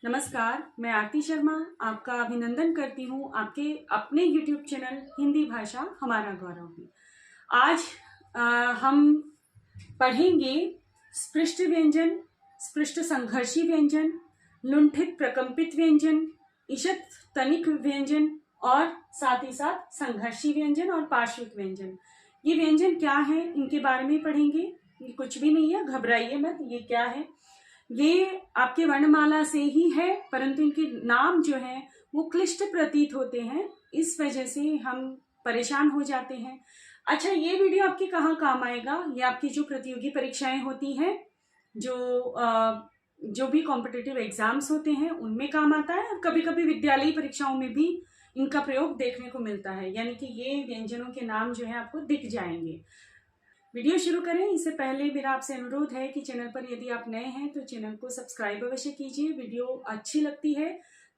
नमस्कार, मैं आरती शर्मा आपका अभिनंदन करती हूँ आपके अपने YouTube चैनल हिंदी भाषा हमारा गौरव में। आज हम पढ़ेंगे स्पृष्ट व्यंजन, स्पृष्ट संघर्षी व्यंजन, लुंठित प्रकंपित व्यंजन, ईषत् तनिक व्यंजन और साथ ही साथ संघर्षी व्यंजन और पार्श्विक व्यंजन। ये व्यंजन क्या है, इनके बारे में पढ़ेंगे। ये कुछ भी नहीं है, घबराइए मत। ये क्या है? ये आपके वर्णमाला से ही है, परंतु इनके नाम जो है वो क्लिष्ट प्रतीत होते हैं, इस वजह से हम परेशान हो जाते हैं। अच्छा, ये वीडियो आपके कहाँ काम आएगा? ये आपकी जो प्रतियोगी परीक्षाएं होती हैं, जो भी कॉम्पिटिटिव एग्जाम्स होते हैं उनमें काम आता है, और कभी कभी विद्यालयी परीक्षाओं में भी इनका प्रयोग देखने को मिलता है। यानी कि ये व्यंजनों के नाम जो है आपको दिख जाएंगे। वीडियो शुरू करें इससे पहले मेरा आपसे अनुरोध है कि चैनल पर यदि आप नए हैं तो चैनल को सब्सक्राइब अवश्य कीजिए। वीडियो अच्छी लगती है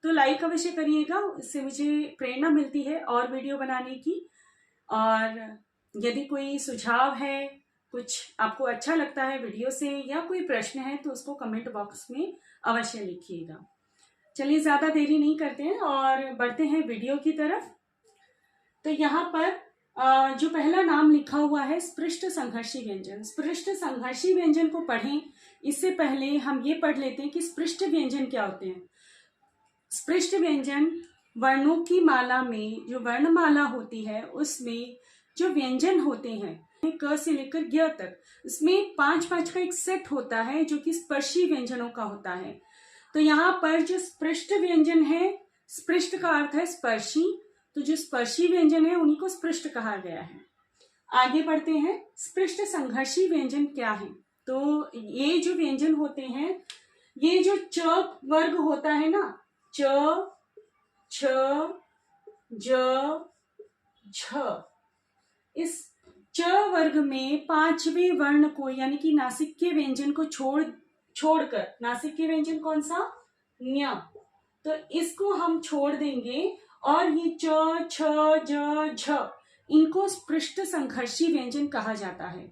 तो लाइक अवश्य करिएगा, इससे मुझे प्रेरणा मिलती है और वीडियो बनाने की। और यदि कोई सुझाव है, कुछ आपको अच्छा लगता है वीडियो से, या कोई प्रश्न है तो उसको कमेंट बॉक्स में अवश्य लिखिएगा। चलिए, ज़्यादा देरी नहीं करते हैं और बढ़ते हैं वीडियो की तरफ। तो यहाँ पर जो पहला नाम लिखा हुआ है स्पृष्ट संघर्षी व्यंजन। स्पृष्ट संघर्षी व्यंजन को पढ़ें इससे पहले हम ये पढ़ लेते हैं कि स्पृष्ट व्यंजन क्या होते हैं। स्पृष्ट व्यंजन वर्णों की माला में, जो वर्णमाला होती है उसमें जो व्यंजन होते हैं क से लेकर ज्ञ तक, इसमें 5-5 का एक सेट होता है जो कि स्पर्शी व्यंजनों का होता है। तो यहाँ पर जो स्पृष्ट व्यंजन है, स्पृष्ट का अर्थ है स्पर्शी, तो जो स्पर्शी व्यंजन है उन्हीं को स्पृष्ट कहा गया है। आगे बढ़ते हैं, स्पृष्ट संघर्षी व्यंजन क्या है। तो ये जो व्यंजन होते हैं, ये जो च वर्ग होता है ना, च, छ, ज, झ, इस च वर्ग में 5वें वर्ण को, यानी कि नासिक्य व्यंजन को छोड़कर, नासिक्य व्यंजन कौन सा? न्य, तो इसको हम छोड़ देंगे और ये च, छ, ज, झ, इनको स्पृष्ट संघर्षी व्यंजन कहा जाता है।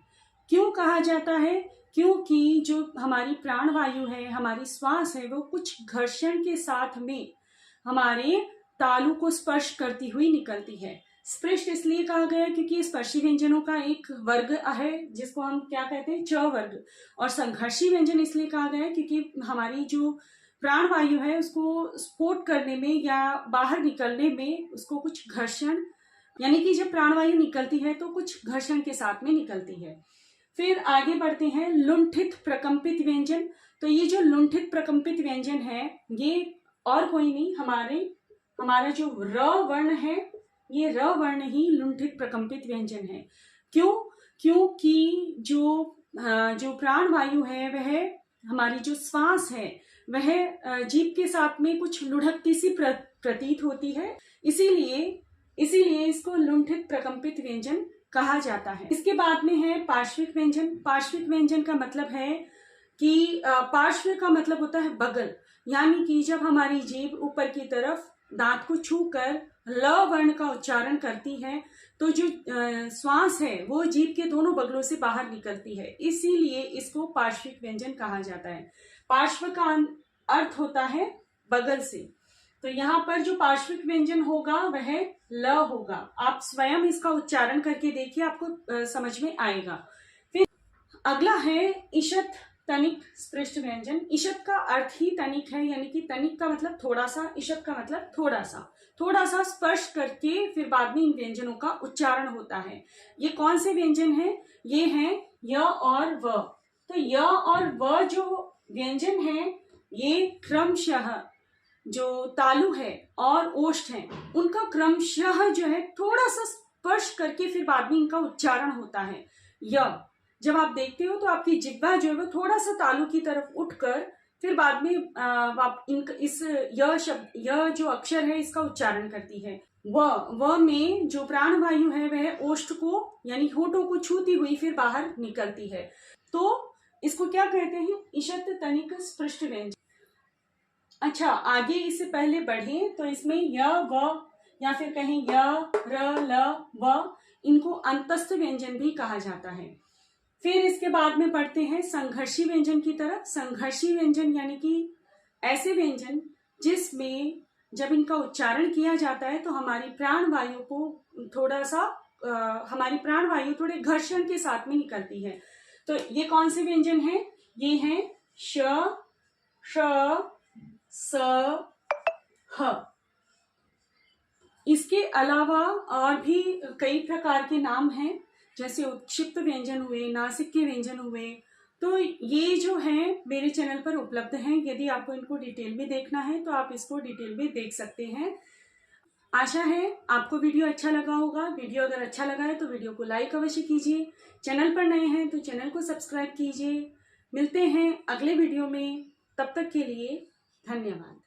क्यों कहा जाता है? क्योंकि जो हमारी प्राणवायु है, हमारी श्वास है, वो कुछ घर्षण के साथ में हमारे तालु को स्पर्श करती हुई निकलती है। स्पृष्ट इसलिए कहा गया क्योंकि स्पर्शी व्यंजनों का एक वर्ग है जिसको हम क्या कहते हैं? च वर्ग। और संघर्षी व्यंजन इसलिए कहा गया क्योंकि हमारी जो प्राणवायु है उसको स्फोट करने में या बाहर निकलने में उसको कुछ घर्षण, यानी कि जब प्राणवायु निकलती है तो कुछ घर्षण के साथ में निकलती है। फिर आगे बढ़ते हैं, लुंठित प्रकंपित व्यंजन। तो ये जो लुंठित प्रकंपित व्यंजन है ये और कोई नहीं, हमारा जो र वर्ण है, ये र वर्ण ही लुंठित प्रकंपित व्यंजन है। क्यों? क्योंकि जो प्राणवायु है, वह हमारी जो श्वास है वह जीभ के साथ में कुछ लुढ़कती सी प्रतीत होती है, इसीलिए इसको लुंठित प्रकंपित व्यंजन कहा जाता है। इसके बाद में है पार्श्विक व्यंजन। पार्श्विक व्यंजन का मतलब है कि पार्श्व का मतलब होता है बगल, यानी कि जब हमारी जीभ ऊपर की तरफ दांत को छूकर ल वर्ण का उच्चारण करती है तो जो श्वास है वो जीभ के दोनों बगलों से बाहर निकलती है, इसीलिए इसको पार्श्विक व्यंजन कहा जाता है। पार्श्व का अर्थ होता है बगल से। तो यहाँ पर जो पार्श्विक व्यंजन होगा वह ल होगा। आप स्वयं इसका उच्चारण करके देखिए, आपको समझ में आएगा। फिर अगला है ईषत् तनिक स्पृष्ट व्यंजन। ईषत् का अर्थ ही तनिक है, यानी कि तनिक का मतलब थोड़ा सा, ईषत् का मतलब थोड़ा सा स्पर्श करके फिर बाद में इन व्यंजनों का उच्चारण होता है। ये कौन से व्यंजन है? ये हैं य और व। तो य और व जो व्यंजन है ये क्रमशः जो तालु है और ओष्ठ है उनका क्रमशः जो है थोड़ा सा स्पर्श करके फिर बाद में इनका उच्चारण होता है। य जब आप देखते हो तो आपकी जिह्वा जो है वो थोड़ा सा तालु की तरफ उठकर फिर बाद में इस य जो अक्षर है इसका उच्चारण करती है। व में जो प्राणवायु है वह ओष्ठ को, यानी होठों को छूती हुई फिर बाहर निकलती है। तो इसको क्या कहते हैं? ईषत् तनिक स्पृष्ट व्यंजन। अच्छा, आगे इससे पहले बढ़े तो इसमें य व या फिर कहें य र ल व, इनको अंतस्थ व्यंजन भी कहा जाता है। फिर इसके बाद में बढ़ते हैं संघर्षी व्यंजन की तरफ। संघर्षी व्यंजन यानी कि ऐसे व्यंजन जिसमें जब इनका उच्चारण किया जाता है तो हमारी प्राणवायु को थोड़ा सा हमारी प्राणवायु थोड़े घर्षण के साथ में निकलती है। तो ये कौन से व्यंजन हैं? ये हैं श, श, स, ह। इसके अलावा और भी कई प्रकार के नाम हैं, जैसे उत्क्षिप्त व्यंजन हुए, नासिक के व्यंजन हुए। तो ये जो हैं मेरे चैनल पर उपलब्ध हैं। यदि आपको इनको डिटेल में देखना है तो आप इसको डिटेल में देख सकते हैं। आशा है आपको वीडियो अच्छा लगा होगा। वीडियो अगर अच्छा लगा है तो वीडियो को लाइक अवश्य कीजिए। चैनल पर नए हैं तो चैनल को सब्सक्राइब कीजिए। मिलते हैं अगले वीडियो में, तब तक के लिए धन्यवाद।